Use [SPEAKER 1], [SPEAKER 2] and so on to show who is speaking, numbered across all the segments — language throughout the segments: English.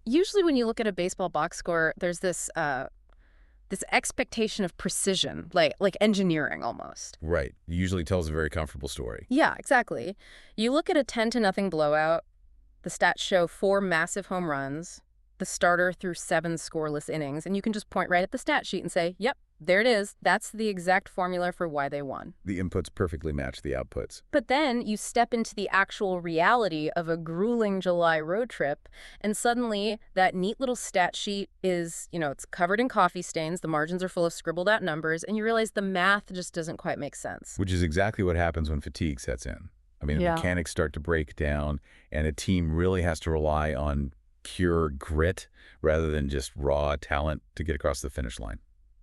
[SPEAKER 1] Usually when you look at a baseball box score, there's this expectation of precision, like engineering almost.
[SPEAKER 2] Right. Usually tells a very comfortable story.
[SPEAKER 1] Yeah, exactly. You look at a 10-0 blowout, the stats show 4 massive home runs, the starter threw 7 scoreless innings, and you can just point right at the stat sheet and say, yep, there it is. That's the exact formula for why they won.
[SPEAKER 2] The inputs perfectly match the outputs.
[SPEAKER 1] But then you step into the actual reality of a grueling July road trip, and suddenly that neat little stat sheet is, it's covered in coffee stains, the margins are full of scribbled out numbers, and you realize the math just doesn't quite make sense.
[SPEAKER 2] Which is exactly what happens when fatigue sets in. I mean, the
[SPEAKER 1] Yeah.
[SPEAKER 2] mechanics start to break down, and a team really has to rely on pure grit rather than just raw talent to get across the finish line.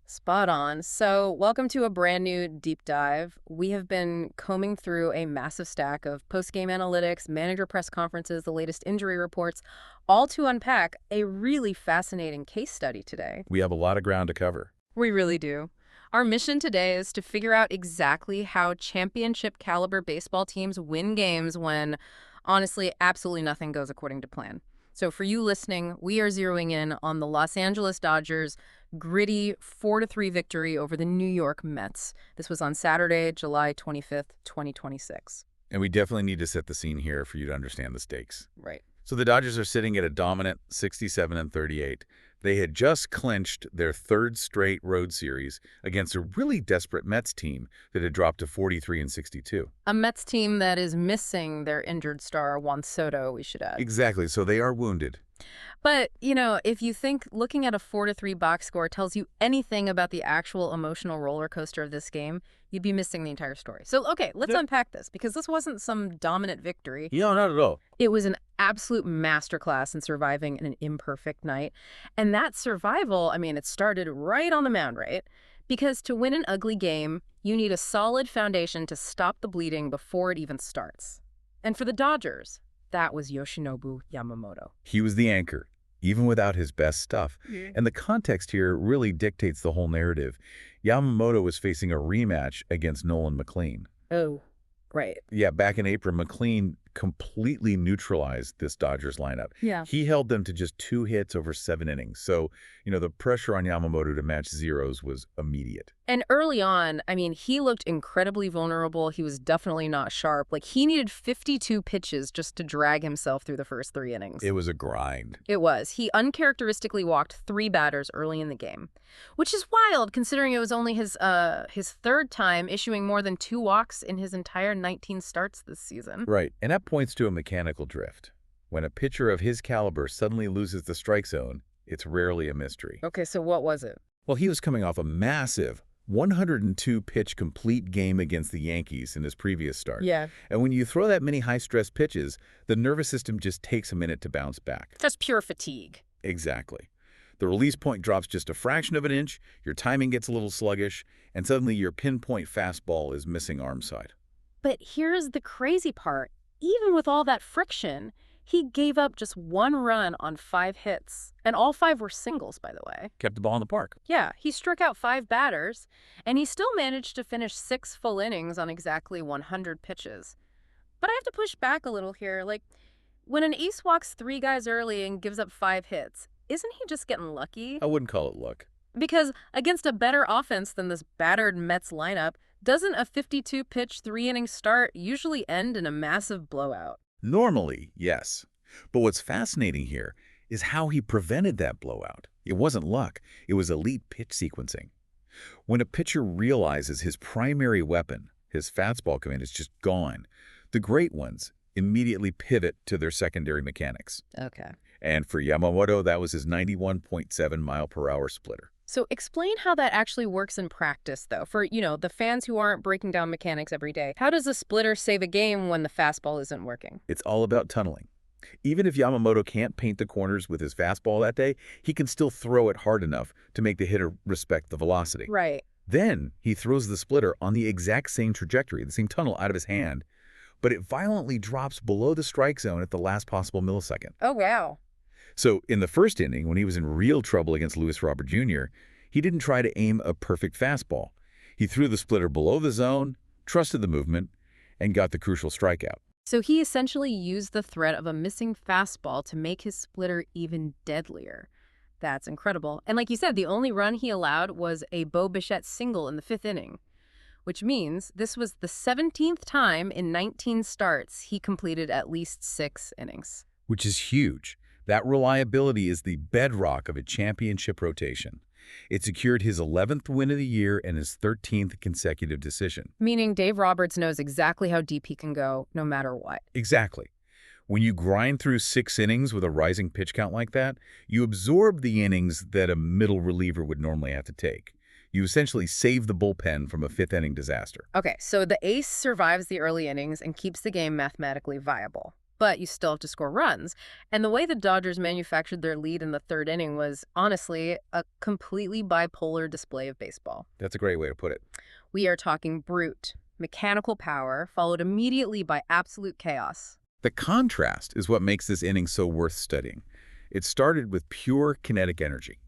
[SPEAKER 1] Spot on. So welcome to a brand new deep dive. We have been combing through a massive stack of post-game analytics, manager press conferences, the latest injury reports, all to unpack a really fascinating case study today.
[SPEAKER 2] We have a lot of ground to cover.
[SPEAKER 1] We really do. Our mission today is to figure out exactly how championship caliber baseball teams win games when, honestly, absolutely nothing goes according to plan. So for you listening, we are zeroing in on the Los Angeles Dodgers' gritty 4-3 victory over the New York Mets. This was on Saturday, July 25th, 2026.
[SPEAKER 2] And we definitely need to set the scene here for you to understand the stakes.
[SPEAKER 1] Right.
[SPEAKER 2] So the Dodgers are sitting at a dominant 67-38. They had just clinched their 3rd straight road series against a really desperate Mets team that had dropped to 43-62.
[SPEAKER 1] A Mets team that is missing their injured star, Juan Soto, we should add.
[SPEAKER 2] Exactly, so they are wounded.
[SPEAKER 1] But, if you think looking at a 4-3 box score tells you anything about the actual emotional roller coaster of this game, you'd be missing the entire story. So, okay, let's unpack this, because this wasn't some dominant victory.
[SPEAKER 2] Yeah, not at all.
[SPEAKER 1] It was an absolute masterclass in surviving an imperfect night. And that survival, it started right on the mound, right? Because to win an ugly game, you need a solid foundation to stop the bleeding before it even starts. And for the Dodgers, that was Yoshinobu Yamamoto.
[SPEAKER 2] He was the anchor, even without his best stuff. And the context here really dictates the whole narrative. Yamamoto was facing a rematch against Nolan McLean.
[SPEAKER 1] Oh, right.
[SPEAKER 2] Yeah, back in April, McLean completely neutralized this Dodgers lineup.
[SPEAKER 1] Yeah.
[SPEAKER 2] He held them to just 2 hits over 7 innings. So, the pressure on Yamamoto to match zeros was immediate.
[SPEAKER 1] And early on, he looked incredibly vulnerable. He was definitely not sharp. He needed 52 pitches just to drag himself through the first 3 innings.
[SPEAKER 2] It was a grind.
[SPEAKER 1] It was. He uncharacteristically walked 3 batters early in the game, which is wild considering it was only his 3rd time issuing more than 2 walks in his entire 19 starts this season.
[SPEAKER 2] Right, and that points to a mechanical drift. When a pitcher of his caliber suddenly loses the strike zone, it's rarely a mystery.
[SPEAKER 1] Okay, so what was it?
[SPEAKER 2] Well, he was coming off a massive 102-pitch complete game against the Yankees in his previous start.
[SPEAKER 1] Yeah.
[SPEAKER 2] And when you throw that many high-stress pitches, the nervous system just takes a minute to bounce back.
[SPEAKER 1] That's pure fatigue.
[SPEAKER 2] Exactly. The release point drops just a fraction of an inch, your timing gets a little sluggish, and suddenly your pinpoint fastball is missing arm side.
[SPEAKER 1] But here's the crazy part. Even with all that friction, he gave up just 1 run on 5 hits. And all 5 were singles, by the way.
[SPEAKER 2] Kept the ball in the park.
[SPEAKER 1] Yeah, he struck out 5 batters, and he still managed to finish 6 full innings on exactly 100 pitches. But I have to push back a little here. When an ace walks 3 guys early and gives up 5 hits, isn't he just getting lucky?
[SPEAKER 2] I wouldn't call it luck.
[SPEAKER 1] Because against a better offense than this battered Mets lineup, doesn't a 52-pitch 3-inning start usually end in a massive blowout?
[SPEAKER 2] Normally, yes. But what's fascinating here is how he prevented that blowout. It wasn't luck. It was elite pitch sequencing. When a pitcher realizes his primary weapon, his fastball command, is just gone, the great ones immediately pivot to their secondary mechanics.
[SPEAKER 1] Okay.
[SPEAKER 2] And for Yamamoto, that was his 91.7-mile-per-hour splitter.
[SPEAKER 1] So explain how that actually works in practice, though. For, the fans who aren't breaking down mechanics every day, how does a splitter save a game when the fastball isn't working?
[SPEAKER 2] It's all about tunneling. Even if Yamamoto can't paint the corners with his fastball that day, he can still throw it hard enough to make the hitter respect the velocity.
[SPEAKER 1] Right.
[SPEAKER 2] Then he throws the splitter on the exact same trajectory, the same tunnel out of his hand, but it violently drops below the strike zone at the last possible millisecond.
[SPEAKER 1] Oh, wow.
[SPEAKER 2] So in the first inning, when he was in real trouble against Luis Robert Jr., he didn't try to aim a perfect fastball. He threw the splitter below the zone, trusted the movement, and got the crucial strikeout.
[SPEAKER 1] So he essentially used the threat of a missing fastball to make his splitter even deadlier. That's incredible. And like you said, the only run he allowed was a Bo Bichette single in the fifth inning, which means this was the 17th time in 19 starts he completed at least 6 innings.
[SPEAKER 2] Which is huge. That reliability is the bedrock of a championship rotation. It secured his 11th win of the year and his 13th consecutive decision.
[SPEAKER 1] Meaning Dave Roberts knows exactly how deep he can go, no matter what.
[SPEAKER 2] Exactly. When you grind through 6 innings with a rising pitch count like that, you absorb the innings that a middle reliever would normally have to take. You essentially save the bullpen from a fifth-inning disaster.
[SPEAKER 1] Okay, so the ace survives the early innings and keeps the game mathematically viable. But you still have to score runs. And the way the Dodgers manufactured their lead in the third inning was, honestly, a completely bipolar display of baseball.
[SPEAKER 2] That's a great way to put it.
[SPEAKER 1] We are talking brute, mechanical power, followed immediately by absolute chaos.
[SPEAKER 2] The contrast is what makes this inning so worth studying. It started with pure kinetic energy.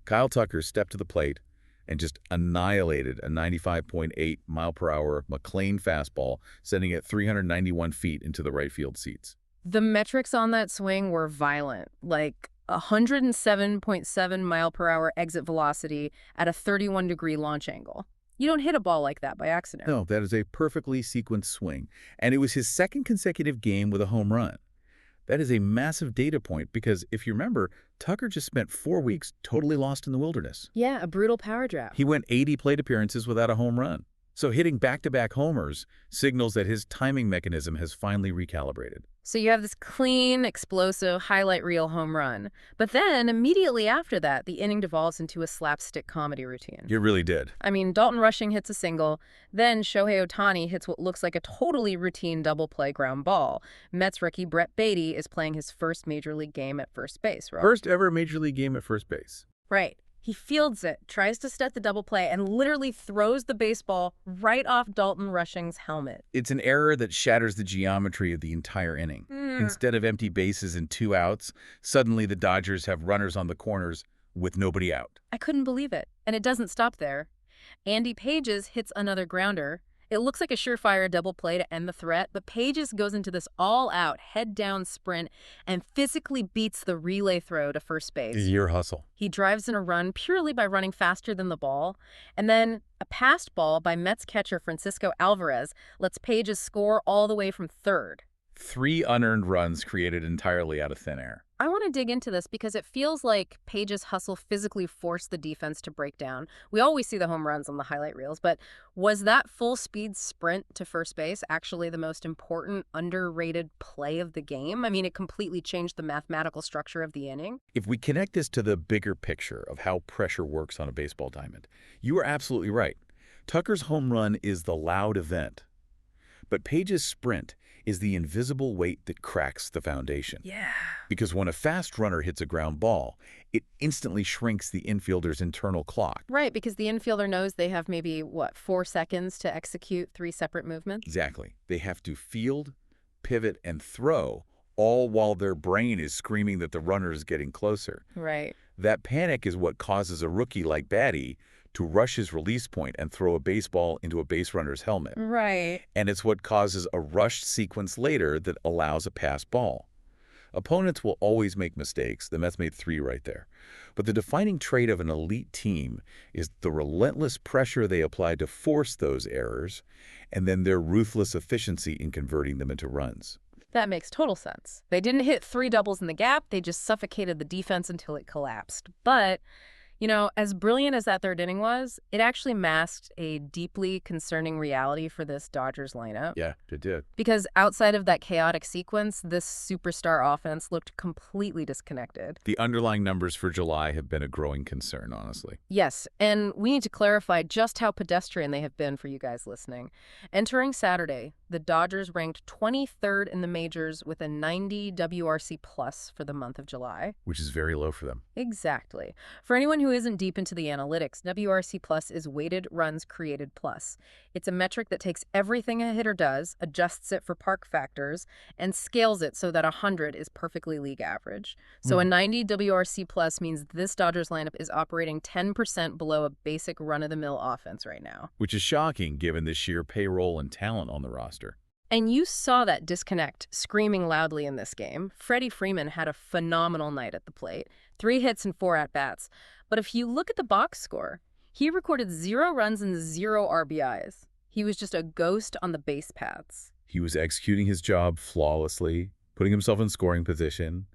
[SPEAKER 2] Kyle Tucker stepped to the plate and just annihilated a 95.8-mile-per-hour McLean fastball, sending it 391 feet into the right field seats.
[SPEAKER 1] The metrics on that swing were violent, like 107.7-mile-per-hour exit velocity at a 31-degree launch angle. You don't hit a ball like that by accident.
[SPEAKER 2] No, that is a perfectly sequenced swing, and it was his second consecutive game with a home run. That is a massive data point because, if you remember, Tucker just spent 4 weeks totally lost in the wilderness.
[SPEAKER 1] Yeah, a brutal power drought.
[SPEAKER 2] He went 80 plate appearances without a home run. So hitting back-to-back homers signals that his timing mechanism has finally recalibrated.
[SPEAKER 1] So you have this clean, explosive, highlight reel home run. But then, immediately after that, the inning devolves into a slapstick comedy routine.
[SPEAKER 2] It really did.
[SPEAKER 1] I mean, Dalton Rushing hits a single. Then Shohei Ohtani hits what looks like a totally routine double play ground ball. Mets rookie Brett Beatty is playing his first major league game at first base, right?
[SPEAKER 2] First ever Major League game at first base.
[SPEAKER 1] Right. He fields it, tries to set the double play, and literally throws the baseball right off Dalton Rushing's helmet.
[SPEAKER 2] It's an error that shatters the geometry of the entire inning. Instead of empty bases and 2 outs, suddenly the Dodgers have runners on the corners with nobody out.
[SPEAKER 1] I couldn't believe it. And it doesn't stop there. Andy Pages hits another grounder. It looks like a surefire double play to end the threat, but Pages goes into this all-out, head-down sprint and physically beats the relay throw to first base.
[SPEAKER 2] Your hustle.
[SPEAKER 1] He drives in a run purely by running faster than the ball, and then a passed ball by Mets catcher Francisco Alvarez lets Pages score all the way from third.
[SPEAKER 2] 3 unearned runs created entirely out of thin air.
[SPEAKER 1] I want to dig into this because it feels like Page's hustle physically forced the defense to break down. We always see the home runs on the highlight reels, but was that full-speed sprint to first base actually the most important, underrated play of the game? I mean, it completely changed the mathematical structure of the inning.
[SPEAKER 2] If we connect this to the bigger picture of how pressure works on a baseball diamond, you are absolutely right. Tucker's home run is the loud event, but Page's sprint is the invisible weight that cracks the foundation.
[SPEAKER 1] Yeah.
[SPEAKER 2] Because when a fast runner hits a ground ball, it instantly shrinks the infielder's internal clock.
[SPEAKER 1] Right, because the infielder knows they have maybe, 4 seconds to execute 3 separate movements?
[SPEAKER 2] Exactly. They have to field, pivot, and throw, all while their brain is screaming that the runner is getting closer.
[SPEAKER 1] Right.
[SPEAKER 2] That panic is what causes a rookie like Batty to rush his release point and throw a baseball into a base runner's helmet.
[SPEAKER 1] Right.
[SPEAKER 2] And it's what causes a rushed sequence later that allows a pass ball. Opponents will always make mistakes. The Mets made 3 right there. But the defining trait of an elite team is the relentless pressure they apply to force those errors, and then their ruthless efficiency in converting them into runs.
[SPEAKER 1] That makes total sense. They didn't hit 3 doubles in the gap. They just suffocated the defense until it collapsed. But you know, as brilliant as that third inning was, it actually masked a deeply concerning reality for this Dodgers lineup.
[SPEAKER 2] Yeah, it did.
[SPEAKER 1] Because outside of that chaotic sequence, this superstar offense looked completely disconnected.
[SPEAKER 2] The underlying numbers for July have been a growing concern, honestly.
[SPEAKER 1] Yes, and we need to clarify just how pedestrian they have been for you guys listening. Entering Saturday, the Dodgers ranked 23rd in the majors with a 90 WRC plus for the month of July.
[SPEAKER 2] Which is very low for them.
[SPEAKER 1] Exactly. For anyone who isn't deep into the analytics, WRC plus is weighted runs created plus. It's a metric that takes everything a hitter does, adjusts it for park factors, and scales it so that 100 is perfectly league average. So a 90 WRC plus means this Dodgers lineup is operating 10% below a basic run-of-the-mill offense right now.
[SPEAKER 2] Which is shocking given the sheer payroll and talent on the roster.
[SPEAKER 1] And you saw that disconnect screaming loudly in this game. Freddie Freeman had a phenomenal night at the plate, 3 hits and 4 at-bats. But if you look at the box score, he recorded 0 runs and 0 RBIs. He was just a ghost on the base paths.
[SPEAKER 2] He was executing his job flawlessly, putting himself in scoring position,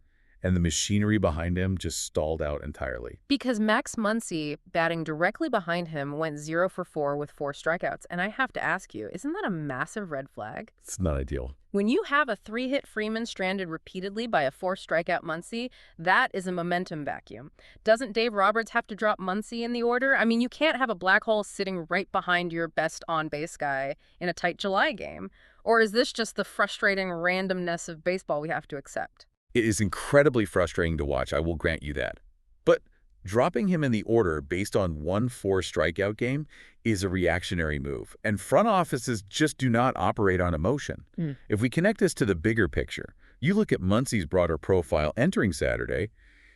[SPEAKER 2] and the machinery behind him just stalled out entirely.
[SPEAKER 1] Because Max Muncy, batting directly behind him, went 0 for 4 with 4 strikeouts. And I have to ask you, isn't that a massive red flag?
[SPEAKER 2] It's not ideal.
[SPEAKER 1] When you have a 3-hit Freeman stranded repeatedly by a 4-strikeout Muncy, that is a momentum vacuum. Doesn't Dave Roberts have to drop Muncy in the order? I mean, you can't have a black hole sitting right behind your best on-base guy in a tight July game. Or is this just the frustrating randomness of baseball we have to accept?
[SPEAKER 2] It is incredibly frustrating to watch, I will grant you that. But dropping him in the order based on one 4-strikeout game is a reactionary move, and front offices just do not operate on emotion. If we connect this to the bigger picture, you look at Muncy's broader profile entering Saturday,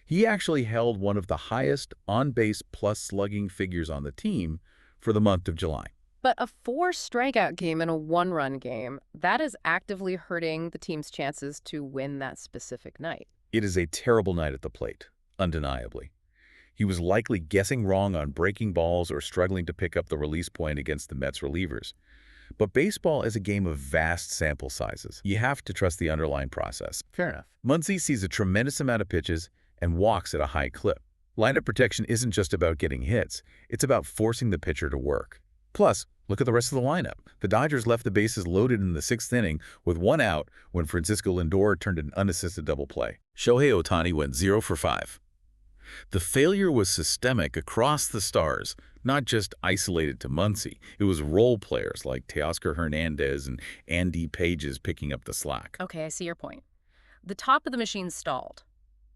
[SPEAKER 2] he actually held one of the highest on-base plus slugging figures on the team for the month of July.
[SPEAKER 1] But a 4-strikeout game and a 1-run game, that is actively hurting the team's chances to win that specific night.
[SPEAKER 2] It is a terrible night at the plate, undeniably. He was likely guessing wrong on breaking balls or struggling to pick up the release point against the Mets relievers. But baseball is a game of vast sample sizes. You have to trust the underlying process.
[SPEAKER 1] Fair enough.
[SPEAKER 2] Muncy sees a tremendous amount of pitches and walks at a high clip. Lineup protection isn't just about getting hits. It's about forcing the pitcher to work. Plus, look at the rest of the lineup. The Dodgers left the bases loaded in the 6th inning with 1 out when Francisco Lindor turned an unassisted double play. Shohei Ohtani went 0 for 5. The failure was systemic across the stars, not just isolated to Muncy. It was role players like Teoscar Hernandez and Andy Pages picking up the slack.
[SPEAKER 1] Okay, I see your point. The top of the machine stalled.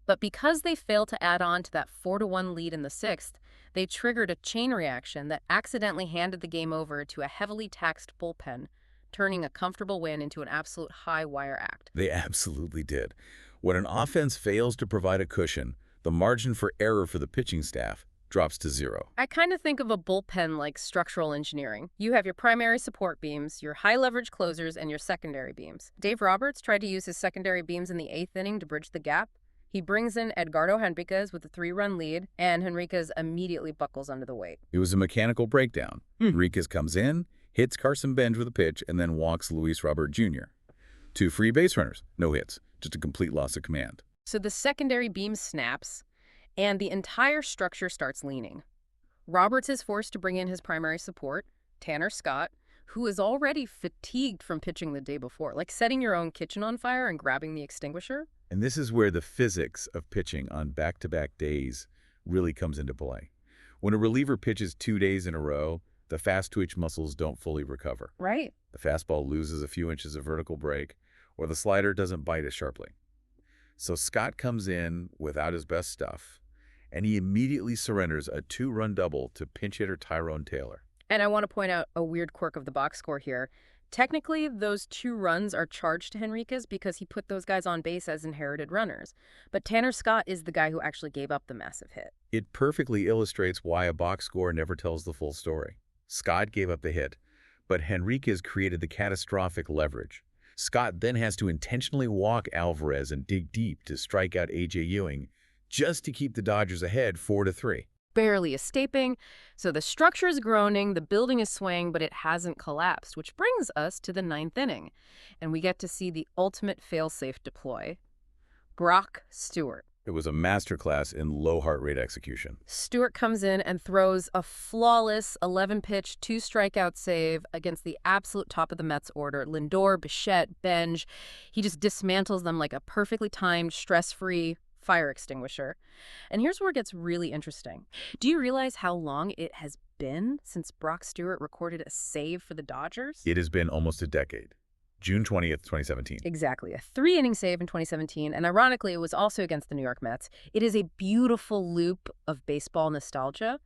[SPEAKER 1] But because they failed to add on to that 4-1 lead in the 6th, they triggered a chain reaction that accidentally handed the game over to a heavily taxed bullpen, turning a comfortable win into an absolute high-wire act.
[SPEAKER 2] They absolutely did. When an offense fails to provide a cushion, the margin for error for the pitching staff drops to 0.
[SPEAKER 1] I kind of think of a bullpen like structural engineering. You have your primary support beams, your high-leverage closers, and your secondary beams. Dave Roberts tried to use his secondary beams in the 8th inning to bridge the gap. He brings in Edgardo Henriquez with a 3-run lead, and Henriquez immediately buckles under the weight.
[SPEAKER 2] It was a mechanical breakdown. Henriquez comes in, hits Carson Benj with a pitch, and then walks Luis Robert Jr. 2 free base runners, no hits, just a complete loss of command.
[SPEAKER 1] So the secondary beam snaps, and the entire structure starts leaning. Roberts is forced to bring in his primary support, Tanner Scott, who is already fatigued from pitching the day before, like setting your own kitchen on fire and grabbing the extinguisher.
[SPEAKER 2] And this is where the physics of pitching on back-to-back days really comes into play. When a reliever pitches 2 days in a row, the fast-twitch muscles don't fully recover.
[SPEAKER 1] Right.
[SPEAKER 2] The fastball loses a few inches of vertical break, or the slider doesn't bite as sharply. So Scott comes in without his best stuff, and he immediately surrenders a 2-run double to pinch hitter Tyrone Taylor.
[SPEAKER 1] And I want to point out a weird quirk of the box score here. Technically, those 2 runs are charged to Henriquez because he put those guys on base as inherited runners. But Tanner Scott is the guy who actually gave up the massive hit.
[SPEAKER 2] It perfectly illustrates why a box score never tells the full story. Scott gave up the hit, but Henriquez created the catastrophic leverage. Scott then has to intentionally walk Alvarez and dig deep to strike out A.J. Ewing just to keep the Dodgers ahead 4-3.
[SPEAKER 1] Barely escaping, so the structure is groaning, the building is swaying, but it hasn't collapsed, which brings us to the 9th inning, and we get to see the ultimate fail-safe deploy. Brock Stewart.
[SPEAKER 2] It was a masterclass in low heart rate execution.
[SPEAKER 1] Stewart comes in and throws a flawless 11-pitch, 2-strikeout save against the absolute top of the Mets order. Lindor, Bichette, Benj. He just dismantles them like a perfectly timed, stress-free fire extinguisher. And here's where it gets really interesting. Do you realize how long it has been since Brock Stewart recorded a save for the Dodgers?
[SPEAKER 2] It has been almost a decade. June 20th, 2017.
[SPEAKER 1] Exactly. A 3-inning save in 2017. And ironically, it was also against the New York Mets. It is a beautiful loop of baseball nostalgia.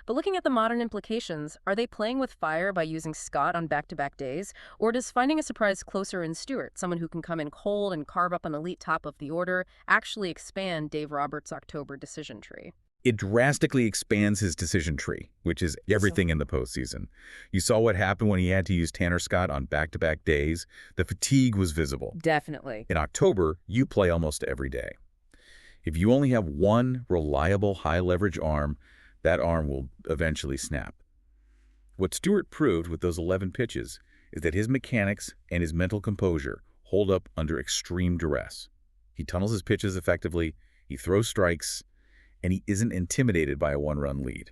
[SPEAKER 1] But looking at the modern implications, are they playing with fire by using Scott on back-to-back days? Or does finding a surprise closer in Stewart, someone who can come in cold and carve up an elite top of the order, actually expand Dave Roberts' October decision tree?
[SPEAKER 2] It drastically expands his decision tree, which is everything in the postseason. You saw what happened when he had to use Tanner Scott on back-to-back days. The fatigue was visible.
[SPEAKER 1] Definitely.
[SPEAKER 2] In October, you play almost every day. If you only have one reliable high-leverage arm, that arm will eventually snap. What Stewart proved with those 11 pitches is that his mechanics and his mental composure hold up under extreme duress. He tunnels his pitches effectively, he throws strikes, and he isn't intimidated by a one-run lead.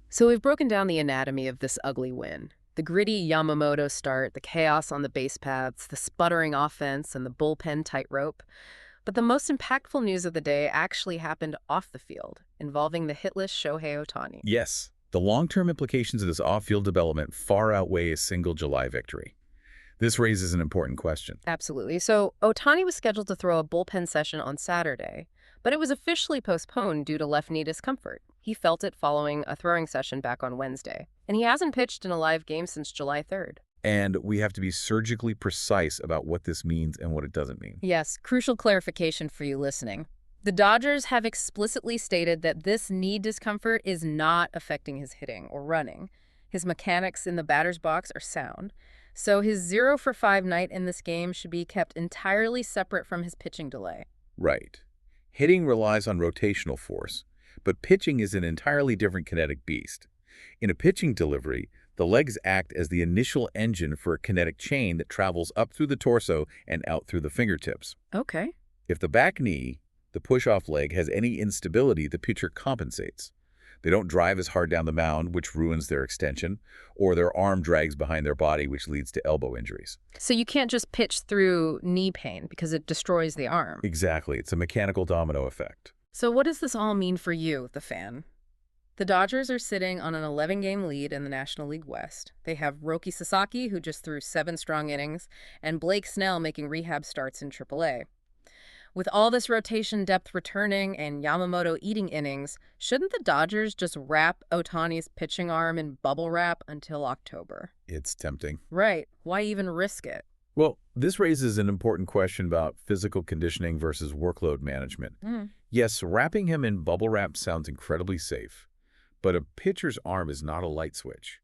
[SPEAKER 1] So we've broken down the anatomy of this ugly win. The gritty Yamamoto start, the chaos on the base paths, the sputtering offense, and the bullpen tightrope. But the most impactful news of the day actually happened off the field, involving the hitless Shohei Ohtani.
[SPEAKER 2] Yes, the long-term implications of this off-field development far outweigh a single July victory. This raises an important question.
[SPEAKER 1] Absolutely. So Ohtani was scheduled to throw a bullpen session on Saturday, but it was officially postponed due to left knee discomfort. He felt it following a throwing session back on Wednesday, and he hasn't pitched in a live game since July 3rd.
[SPEAKER 2] And we have to be surgically precise about what this means and what it doesn't mean.
[SPEAKER 1] Yes, crucial clarification for you listening. The Dodgers have explicitly stated that this knee discomfort is not affecting his hitting or running. His mechanics in the batter's box are sound. So his 0 for 5 night in this game should be kept entirely separate from his pitching delay.
[SPEAKER 2] Right. Hitting relies on rotational force, but pitching is an entirely different kinetic beast. In a pitching delivery, the legs act as the initial engine for a kinetic chain that travels up through the torso and out through the fingertips.
[SPEAKER 1] Okay.
[SPEAKER 2] If the back knee, the push-off leg, has any instability, the pitcher compensates. They don't drive as hard down the mound, which ruins their extension, or their arm drags behind their body, which leads to elbow injuries.
[SPEAKER 1] So you can't just pitch through knee pain because it destroys the arm.
[SPEAKER 2] Exactly. It's a mechanical domino effect.
[SPEAKER 1] So what does this all mean for you, the fan? The Dodgers are sitting on an 11-game lead in the National League West. They have Roki Sasaki, who just threw 7 strong innings, and Blake Snell making rehab starts in AAA. With all this rotation depth returning and Yamamoto eating innings, shouldn't the Dodgers just wrap Ohtani's pitching arm in bubble wrap until October?
[SPEAKER 2] It's tempting.
[SPEAKER 1] Right. Why even risk it?
[SPEAKER 2] Well, this raises an important question about physical conditioning versus workload management. Yes, wrapping him in bubble wrap sounds incredibly safe, but a pitcher's arm is not a light switch.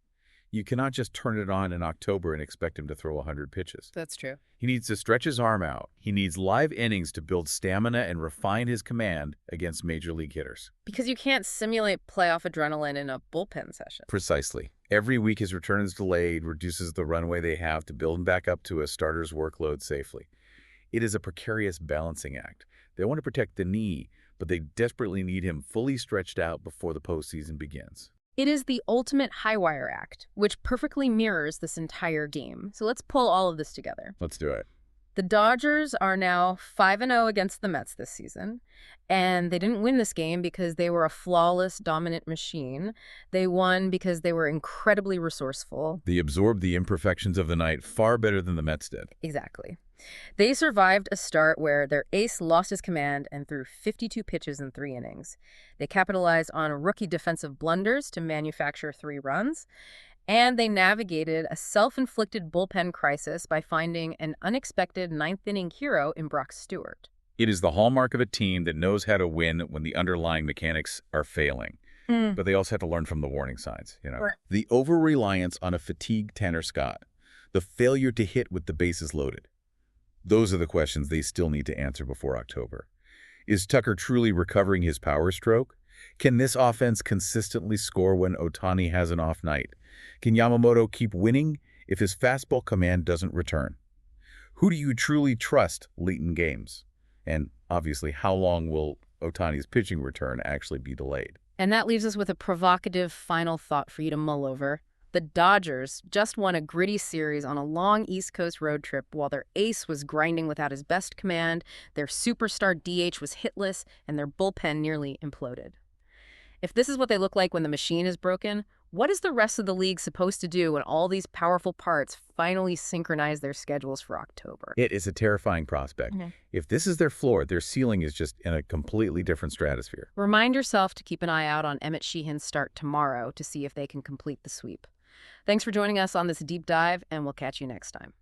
[SPEAKER 2] You cannot just turn it on in October and expect him to throw 100 pitches.
[SPEAKER 1] That's true.
[SPEAKER 2] He needs to stretch his arm out. He needs live innings to build stamina and refine his command against major league hitters.
[SPEAKER 1] Because you can't simulate playoff adrenaline in a bullpen session.
[SPEAKER 2] Precisely. Every week his return is delayed, reduces the runway they have to build him back up to a starter's workload safely. It is a precarious balancing act. They want to protect the knee, but they desperately need him fully stretched out before the postseason begins.
[SPEAKER 1] It is the ultimate high-wire act, which perfectly mirrors this entire game. So let's pull all of this together.
[SPEAKER 2] Let's do it.
[SPEAKER 1] The Dodgers are now 5-0 against the Mets this season, and they didn't win this game because they were a flawless, dominant machine. They won because they were incredibly resourceful.
[SPEAKER 2] They absorbed the imperfections of the night far better than the Mets did.
[SPEAKER 1] Exactly. They survived a start where their ace lost his command and threw 52 pitches in 3 innings. They capitalized on rookie defensive blunders to manufacture 3 runs, and they navigated a self-inflicted bullpen crisis by finding an unexpected 9th-inning hero in Brock Stewart.
[SPEAKER 2] It is the hallmark of a team that knows how to win when the underlying mechanics are failing. But they also have to learn from the warning signs,
[SPEAKER 1] Right.
[SPEAKER 2] The over-reliance on a fatigued Tanner Scott, the failure to hit with the bases loaded. Those are the questions they still need to answer before October. Is Tucker truly recovering his power stroke? Can this offense consistently score when Ohtani has an off night? Can Yamamoto keep winning if his fastball command doesn't return? Who do you truly trust late in games? And obviously, how long will Ohtani's pitching return actually be delayed?
[SPEAKER 1] And that leaves us with a provocative final thought for you to mull over. The Dodgers just won a gritty series on a long East Coast road trip while their ace was grinding without his best command, their superstar DH was hitless, and their bullpen nearly imploded. If this is what they look like when the machine is broken, what is the rest of the league supposed to do when all these powerful parts finally synchronize their schedules for October?
[SPEAKER 2] It is a terrifying prospect. If this is their floor, their ceiling is just in a completely different stratosphere.
[SPEAKER 1] Remind yourself to keep an eye out on Emmett Sheehan's start tomorrow to see if they can complete the sweep. Thanks for joining us on this deep dive, and we'll catch you next time.